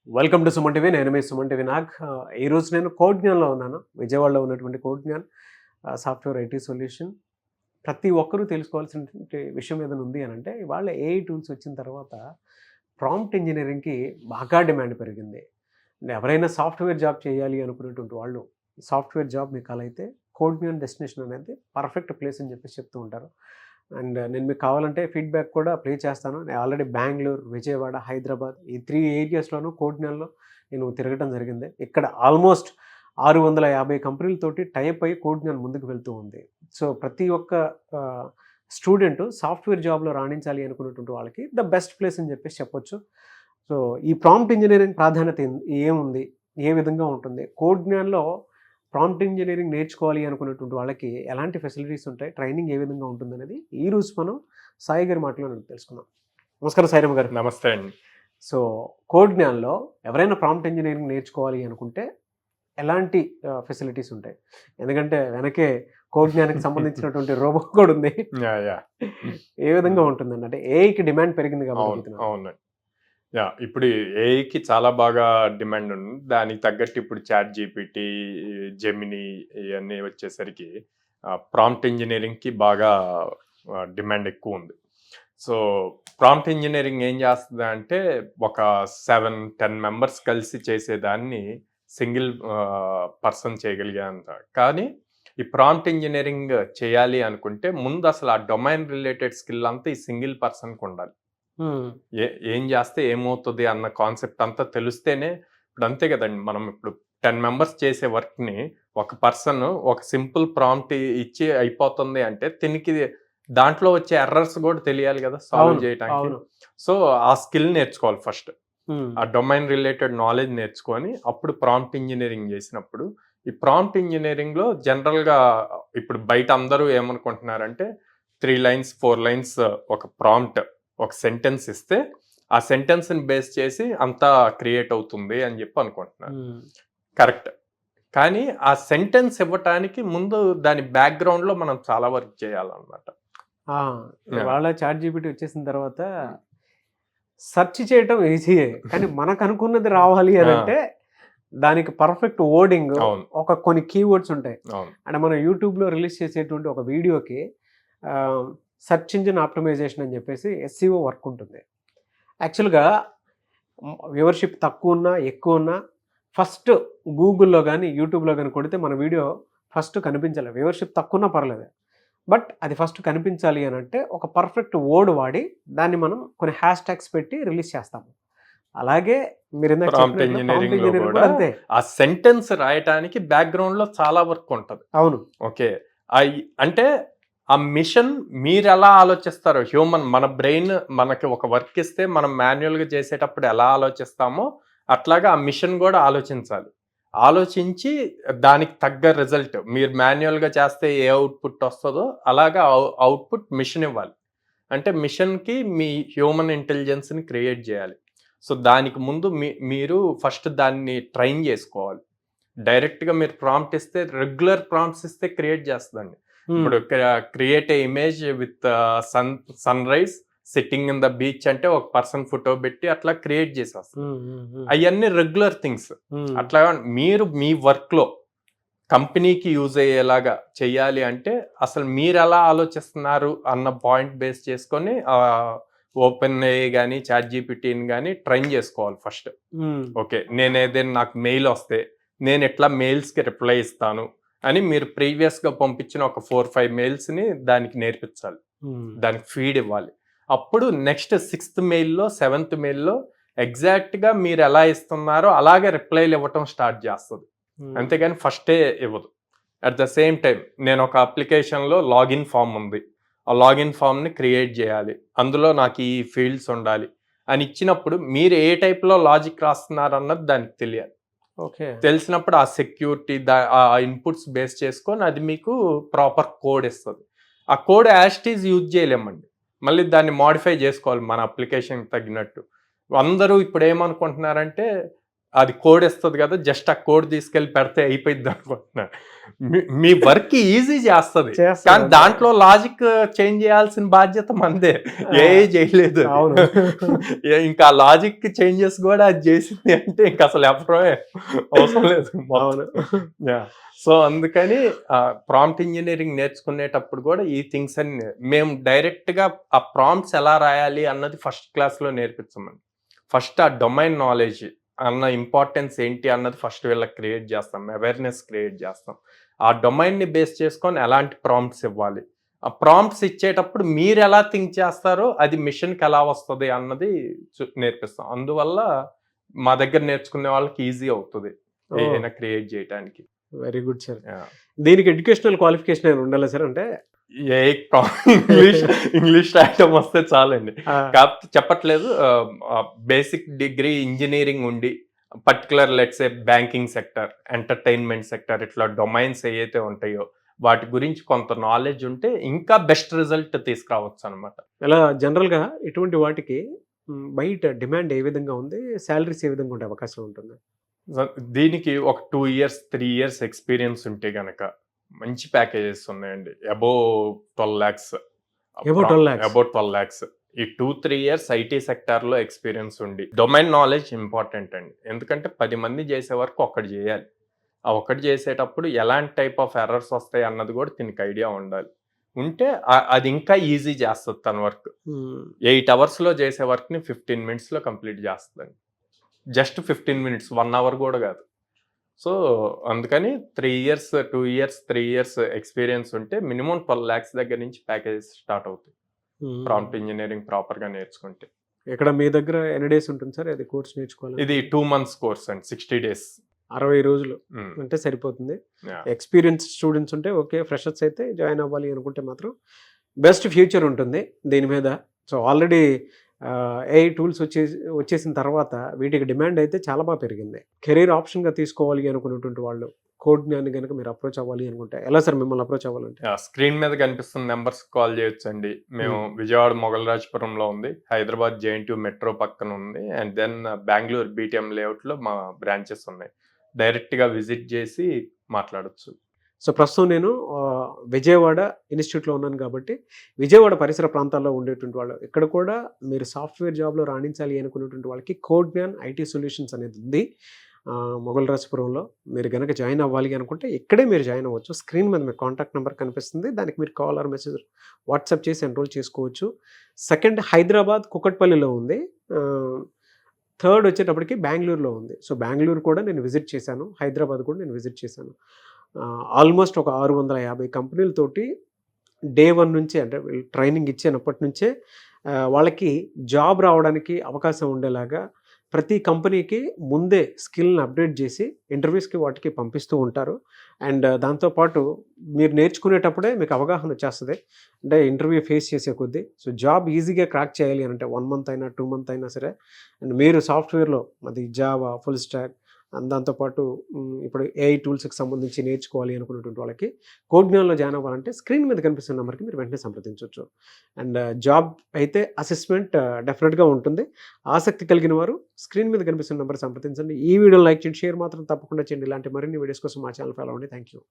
Welcome to Suman TV. నేను మీ Suman TV Nag. ఈరోజు నేను కోడ్ జ్ఞాన్లో ఉన్నాను. విజయవాడలో ఉన్నటువంటి code Gyan software IT solution. ప్రతి ఒక్కరూ తెలుసుకోవాల్సినటువంటి విషయం ఏదైనా ఉంది అని అంటే, ఇవాళ ఏఐ టూల్స్ వచ్చిన తర్వాత ప్రాంప్ట్ ఇంజనీరింగ్కి బాగా డిమాండ్ పెరిగింది. ఎవరైనా సాఫ్ట్వేర్ జాబ్ చేయాలి అనుకునేటువంటి వాళ్ళు, సాఫ్ట్వేర్ జాబ్ మీకు అలా అయితే కోడ్ జ్ఞాన్ డెస్టినేషన్ అనేది పర్ఫెక్ట్ ప్లేస్ అని చెప్పేసి చెప్తూ ఉంటారు. అండ్ నేను మీకు కావాలంటే ఫీడ్బ్యాక్ కూడా ప్లే చేస్తాను. నేను ఆల్రెడీ బెంగళూరు, విజయవాడ, హైదరాబాద్ ఈ 3 ఏరియాస్‌లోనూ కోడ్ జ్ఞాన్‌లో నేను తిరగటం జరిగింది. ఇక్కడ ఆల్మోస్ట్ 650 కంపెనీలతోటి టైప్ అయ్యి కోడ్ జ్ఞాన్ ముందుకు వెళ్తూ ఉంది. సో ప్రతి ఒక్క స్టూడెంట్ సాఫ్ట్వేర్ జాబ్‌లో రాణించాలి అనుకున్నటువంటి వాళ్ళకి ద బెస్ట్ ప్లేస్ అని చెప్పేసి చెప్పొచ్చు. సో ఈ ప్రాంప్ట్ ఇంజినీరింగ్ ప్రాధాన్యత ఏముంది? ఏ విధంగా ఉంటుంది? కోడ్ జ్ఞాన్‌లో ప్రాంప్ట్ ఇంజినీరింగ్ నేర్చుకోవాలి అనుకున్నటువంటి వాళ్ళకి ఎలాంటి ఫెసిలిటీస్ ఉంటాయి, ట్రైనింగ్ ఏ విధంగా ఉంటుందనేది ఈరోజు మనం సాయి గారి మాటలో తెలుసుకుందాం. నమస్కారం సాయిరామ్ గారు. నమస్తే అండి. సో కోడ్ జ్ఞాన్లో ఎవరైనా ప్రాంప్ట్ ఇంజనీరింగ్ నేర్చుకోవాలి అనుకుంటే ఎలాంటి ఫెసిలిటీస్ ఉంటాయి? ఎందుకంటే వెనకే కోడ్ జ్ఞానికి సంబంధించినటువంటి రోబో కూడా ఉంది. ఏ విధంగా ఉంటుందండి? అంటే ఏఐకి డిమాండ్ పెరిగింది కాబట్టి. అవునండి. ఇప్పుడు ఏఐకి చాలా బాగా డిమాండ్ ఉంది. దానికి తగ్గట్టు ఇప్పుడు చాట్ జీపీటీ, జెమినీ ఇవన్నీ వచ్చేసరికి ప్రాంప్ట్ ఇంజనీరింగ్కి బాగా డిమాండ్ ఎక్కువ ఉంది. సో ప్రాంప్ట్ ఇంజనీరింగ్ ఏం చేస్తుంది అంటే, ఒక 7-10 మెంబర్స్ కలిసి చేసేదాన్ని సింగిల్ పర్సన్ చేయగలిగేంత. కానీ ఈ ప్రాంప్ట్ ఇంజనీరింగ్ చేయాలి అనుకుంటే ముందు అసలు ఆ డొమైన్ రిలేటెడ్ స్కిల్ అంతా ఈ సింగిల్ పర్సన్కి ఉండాలి. ఏం చేస్తే ఏమవుతుంది అన్న కాన్సెప్ట్ అంతా తెలిస్తేనే. ఇప్పుడు అంతే కదండి, మనం ఇప్పుడు 10 మెంబర్స్ చేసే వర్క్ని ఒక పర్సన్ ఒక సింపుల్ ప్రాంప్ట్ ఇచ్చి అయిపోతుంది అంటే, తినికి దాంట్లో వచ్చే ఎర్రర్స్ కూడా తెలియాలి కదా సాల్వ్ చేయడానికి. సో ఆ స్కిల్ నేర్చుకోవాలి ఫస్ట్. ఆ డొమైన్ రిలేటెడ్ నాలెడ్జ్ నేర్చుకొని అప్పుడు ప్రాంప్ట్ ఇంజనీరింగ్ చేసినప్పుడు, ఈ ప్రాంప్ట్ ఇంజనీరింగ్లో జనరల్గా ఇప్పుడు బయట అందరూ ఏమనుకుంటున్నారంటే 3 lines 4 lines ఒక ప్రాంప్ట్, ఒక సెంటెన్స్ ఇస్తే ఆ సెంటెన్స్ని బేస్ చేసి అంతా క్రియేట్ అవుతుంది అని చెప్పి అనుకుంటున్నారు. కరెక్ట్. కానీ ఆ సెంటెన్స్ ఇవ్వటానికి ముందు దాని బ్యాక్గ్రౌండ్లో మనం చాలా వర్క్ చేయాలన్నమాట. వాళ్ళ చాట్ జీపీటీ వచ్చేసిన తర్వాత సెర్చ్ చేయటం ఈజీయే, కానీ మనకు అనుకున్నది రావాలి అని అంటే దానికి పర్ఫెక్ట్ వర్డింగ్, ఒక కొన్ని కీవర్డ్స్ ఉంటాయి. అంటే మనం యూట్యూబ్లో రిలీజ్ చేసేటువంటి ఒక వీడియోకి సెర్చ్ ఇంజిన్ ఆప్టిమైజేషన్ అని చెప్పేసి SEO వర్క్ ఉంటుంది. యాక్చువల్గా వ్యూవర్షిప్ తక్కువ ఉన్నా ఎక్కువ ఉన్నా ఫస్ట్ గూగుల్లో కానీ యూట్యూబ్లో కానీ కొడితే మన వీడియో ఫస్ట్ కనిపించాలి. వ్యూవర్షిప్ తక్కువ ఉన్నా పర్లేదు, బట్ అది ఫస్ట్ కనిపించాలి అని అంటే ఒక పర్ఫెక్ట్ వర్డ్ వాడి దాన్ని మనం కొన్ని హ్యాష్ ట్యాగ్స్ పెట్టి రిలీజ్ చేస్తాము. అలాగే మీరు ప్రాంప్ట్ ఇంజనీరింగ్ అంతే. ఆ సెంటెన్స్ రాయటానికి బ్యాక్గ్రౌండ్ లో చాలా వర్క్ ఉంటుంది. అవును. ఓకే. అంటే ఆ మిషన్ మీరు ఎలా ఆలోచిస్తారో, హ్యూమన్ మన బ్రెయిన్ మనకి ఒక వర్క్ ఇస్తే మనం మాన్యువల్గా చేసేటప్పుడు ఎలా ఆలోచిస్తామో అట్లాగా ఆ మిషన్ కూడా ఆలోచించాలి. ఆలోచించి దానికి తగ్గ రిజల్ట్, మీరు మాన్యువల్గా చేస్తే ఏ అవుట్పుట్ వస్తుందో అలాగా అవుట్పుట్ మిషన్ ఇవ్వాలి. అంటే మిషన్కి మీ హ్యూమన్ ఇంటెలిజెన్స్ని క్రియేట్ చేయాలి. సో దానికి ముందు మీరు ఫస్ట్ దాన్ని ట్రైన్ చేసుకోవాలి. డైరెక్ట్గా మీరు ప్రాంప్ట్ ఇస్తే, రెగ్యులర్ ప్రాంప్ట్స్ ఇస్తే క్రియేట్ చేస్తుందండి. ఇప్పుడు create a image with sunrise sitting in the beach అంటే ఒక పర్సన్ ఫోటో పెట్టి అట్లా క్రియేట్ చేసేస్తారు. అవన్నీ రెగ్యులర్ థింగ్స్. అట్లా మీరు మీ వర్క్ లో కంపెనీకి యూజ్ అయ్యేలాగా చెయ్యాలి అంటే అసలు మీరు ఎలా ఆలోచిస్తున్నారు అన్న పాయింట్ బేస్ చేసుకొని ఓపెన్ AI కానీ చాట్ జీపీటీని కానీ ట్రైన్ చేసుకోవాలి ఫస్ట్. ఓకే, నేను ఏదైనా నాకు మెయిల్ వస్తే నేను ఎట్లా మెయిల్స్కి రిప్లై ఇస్తాను అని మీరు ప్రీవియస్గా పంపించిన ఒక 4-5 మెయిల్స్ని దానికి నేర్పించాలి, దానికి ఫీడ్ ఇవ్వాలి. అప్పుడు నెక్స్ట్ 6th మెయిల్లో 7th మెయిల్లో ఎగ్జాక్ట్గా మీరు ఎలా ఇస్తున్నారో అలాగే రిప్లైలు ఇవ్వటం స్టార్ట్ చేస్తుంది. అంతేగాని ఫస్టే ఇవ్వదు. అట్ ద సేమ్ టైం నేను ఒక అప్లికేషన్లో లాగిన్ ఫామ్ ఉంది, ఆ లాగిన్ ఫామ్ని క్రియేట్ చేయాలి, అందులో నాకు ఈ ఫీల్డ్స్ ఉండాలి అని ఇచ్చినప్పుడు మీరు ఏ టైప్లో లాజిక్ రాస్తున్నారు అన్నది దానికి తెలియాలి. తెలిసినప్పుడు ఆ సెక్యూరిటీ ఆ ఇన్పుట్స్ బేస్ చేసుకొని అది మీకు ప్రాపర్ కోడ్ ఇస్తుంది. ఆ కోడ్ యాస్టీజ్ యూజ్ చేయలేమండి, మళ్ళీ దాన్ని మాడిఫై చేసుకోవాలి మన అప్లికేషన్కి తగ్గినట్టు. అందరూ ఇప్పుడు ఏమనుకుంటున్నారంటే అది కోడ్ ఇస్తుంది కదా, జస్ట్ ఆ కోడ్ తీసుకెళ్ళి పెడితే అయిపోయింది అనుకుంటున్నా. మీ వర్క్ ఈజీ చేస్తుంది, కానీ దాంట్లో లాజిక్ చేంజ్ చేయాల్సిన బాధ్యత మందే. ఏ చేయలేదు, అవును. ఇంకా లాజిక్ చేంజెస్ కూడా అది చేసింది అంటే ఇంకా అసలు ఎవరే అవసరం లేదు. అవును. సో అందుకని ప్రాంప్ట్ ఇంజనీరింగ్ నేర్చుకునేటప్పుడు కూడా ఈ థింగ్స్ అన్ని మేము డైరెక్ట్ గా ఆ ప్రాంప్ట్స్ ఎలా రాయాలి అన్నది ఫస్ట్ క్లాస్ లో నేర్పించమని. ఫస్ట్ ఆ డొమైన్ నాలెడ్జ్ అన్న ఇంపార్టెన్స్ ఏంటి అన్నది ఫస్ట్ వీళ్ళకి క్రియేట్ చేస్తాం, అవేర్నెస్ క్రియేట్ చేస్తాం. ఆ డొమైన్ని బేస్ చేసుకొని ఎలాంటి ప్రాంప్ట్స్ ఇవ్వాలి, ఆ ప్రాంప్ట్స్ ఇచ్చేటప్పుడు మీరు ఎలా థింక్ చేస్తారో అది మిషన్కి ఎలా వస్తుంది అన్నది నేర్పిస్తాం. అందువల్ల మా దగ్గర నేర్చుకునే వాళ్ళకి ఈజీ అవుతుంది ఏదైనా క్రియేట్ చేయడానికి. Very good sir. దీనికి ఎడ్యుకేషనల్ క్వాలిఫికేషన్ ఏమైనా ఉండాలి సార్? అంటే ఏ ఇంగ్లీష్ రాయటం వస్తే చాలండి. కాకపోతే చెప్పట్లేదు, బేసిక్ డిగ్రీ ఇంజనీరింగ్ ఉండి particular let's A banking sector, entertainment sector, ఇట్లా డొమైన్స్ ఏవైతే ఉంటాయో వాటి గురించి కొంత నాలెడ్జ్ ఉంటే ఇంకా బెస్ట్ రిజల్ట్ తీసుకురావచ్చు అనమాట. ఇలా జనరల్గా ఇటువంటి వాటికి బయట డిమాండ్ ఏ విధంగా ఉంది, శాలరీస్ ఏ విధంగా ఉండే అవకాశం ఉంటుంది? దీనికి ఒక 2 years 3 years ఎక్స్పీరియన్స్ ఉంటే గనక మంచి ప్యాకేజెస్ ఉన్నాయండి. Above 12 lakhs. About 12 lakhs. ఈ 2-3 years ఐటీ సెక్టార్ లో ఎక్స్పీరియన్స్ ఉండి డొమైన్ నాలెడ్జ్ ఇంపార్టెంట్ అండి. ఎందుకంటే 10 మంది చేసే వరకు ఒక్కటి చేయాలి. ఆ ఒక్కటి చేసేటప్పుడు ఎలాంటి టైప్ ఆఫ్ ఎర్రర్స్ వస్తాయి అన్నది కూడా దీనికి ఐడియా ఉండాలి. ఉంటే అది ఇంకా ఈజీ చేస్తుంది తన వర్క్. 8 hours లో చేసే వర్క్ ని 15 minutes లో కంప్లీట్ చేస్తుందండి. జస్ట్ 15 minutes, 1 hour కూడా కాదు. సో అందుకని 3 years 2 years 3 years ఎక్స్పీరియన్స్ ఉంటే మినిమం 12 lakhs దగ్గర నుంచి ప్యాకేజెస్ స్టార్ట్ అవుతాయి ప్రాంప్ట్ ఇంజనీరింగ్ ప్రాపర్ గా నేర్చుకుంటే. ఇక్కడ మీ దగ్గర ఎన్ని డేస్ ఉంటుంది సార్ అది కోర్స్ నేర్చుకోవాలి? ఇది 2 months కోర్స్ అండి, 60 days, 60 రోజులు అంటే సరిపోతుంది. ఎక్స్పీరియన్స్ స్టూడెంట్స్ ఉంటే ఓకే, ఫ్రెషర్స్ అయితే జాయిన్ అవ్వాలి అనుకుంటే మాత్రం బెస్ట్ ఫ్యూచర్ ఉంటుంది దీని మీద. సో ఆల్రెడీ ఏఐ టూల్స్ వచ్చేసిన తర్వాత వీటికి డిమాండ్ అయితే చాలా బాగా పెరిగింది. కెరీర్ ఆప్షన్గా తీసుకోవాలి అనుకున్నటువంటి వాళ్ళు కోడ్ జ్ఞాన్ని కనుక మీరు అప్రోచ్ అవ్వాలి అనుకుంటే ఎలా సార్ మిమ్మల్ని అప్రోచ్ అవ్వాలంటే? స్క్రీన్ మీద కనిపిస్తున్న నెంబర్స్ కాల్ చేయొచ్చు అండి. మేము విజయవాడ మొగల్రాజపురంలో ఉంది, హైదరాబాద్ JNTU మెట్రో పక్కన ఉంది, అండ్ దెన్ బెంగళూరు BTM లేఅవుట్లో మా బ్రాంచెస్ ఉన్నాయి. డైరెక్ట్గా విజిట్ చేసి మాట్లాడచ్చు. సో ప్రస్తుతం నేను విజయవాడ ఇన్స్టిట్యూట్లో ఉన్నాను కాబట్టి విజయవాడ పరిసర ప్రాంతాల్లో ఉండేటువంటి వాళ్ళు ఇక్కడ కూడా మీరు సాఫ్ట్వేర్ జాబ్లో రాణించాలి అనుకునేటువంటి వాళ్ళకి కోడ్ జ్ఞాన్ ఐటీ సొల్యూషన్స్ అనేది ఉంది మొగల్రాజపురంలో. మీరు కనుక జాయిన్ అవ్వాలి అనుకుంటే ఇక్కడే మీరు జాయిన్ అవ్వచ్చు. స్క్రీన్ మీద మీకు కాంటాక్ట్ నెంబర్ కనిపిస్తుంది, దానికి మీరు కాల్ ఆర్ మెసేజ్ వాట్సాప్ చేసి ఎన్రోల్ చేసుకోవచ్చు. సెకండ్ హైదరాబాద్ కుకట్పల్లిలో ఉంది. థర్డ్ వచ్చేటప్పటికి బెంగళూరులో ఉంది. సో బెంగళూరు కూడా నేను విజిట్ చేశాను, హైదరాబాద్ కూడా నేను విజిట్ చేశాను. ఆల్మోస్ట్ ఒక 650 కంపెనీలతోటి డే 1 నుంచి అంటే ట్రైనింగ్ ఇచ్చినప్పటి నుంచే వాళ్ళకి జాబ్ రావడానికి అవకాశం ఉండేలాగా ప్రతి కంపెనీకి ముందే స్కిల్ని అప్డేట్ చేసి ఇంటర్వ్యూస్కి వాటికి పంపిస్తూ ఉంటారు. అండ్ దాంతోపాటు మీరు నేర్చుకునేటప్పుడే మీకు అవగాహన వచ్చేస్తుంది, అంటే ఇంటర్వ్యూ ఫేస్ చేసే కొద్దీ. సో జాబ్ ఈజీగా క్రాక్ చేయాలి అంటే 1 month అయినా 2 month అయినా సరే, అండ్ మీరు సాఫ్ట్వేర్లో అది జావా ఫుల్ స్టాక్ దాంతోపాటు ఇప్పుడు ఏఐ టూల్స్కి సంబంధించి నేర్చుకోవాలి అనుకున్నటువంటి వాళ్ళకి కోడ్ జ్ఞాన్లో జాయిన్ అవ్వాలంటే స్క్రీన్ మీద కనిపిస్తున్న నెంబర్కి మీరు వెంటనే సంప్రదించవచ్చు. అండ్ జాబ్ అయితే అసెస్మెంట్ డెఫినెట్గా ఉంటుంది. ఆసక్తి కలిగిన వారు స్క్రీన్ మీద కనిపిస్తున్న నెంబర్ సంప్రదించండి. ఈ వీడియో లైక్ చేయండి, షేర్ మాత్రం తప్పకుండా చేయండి. ఇలాంటి మరిన్ని వీడియోస్ కోసం మా ఛానల్ ఫాలో అవ్వండి. Thank you.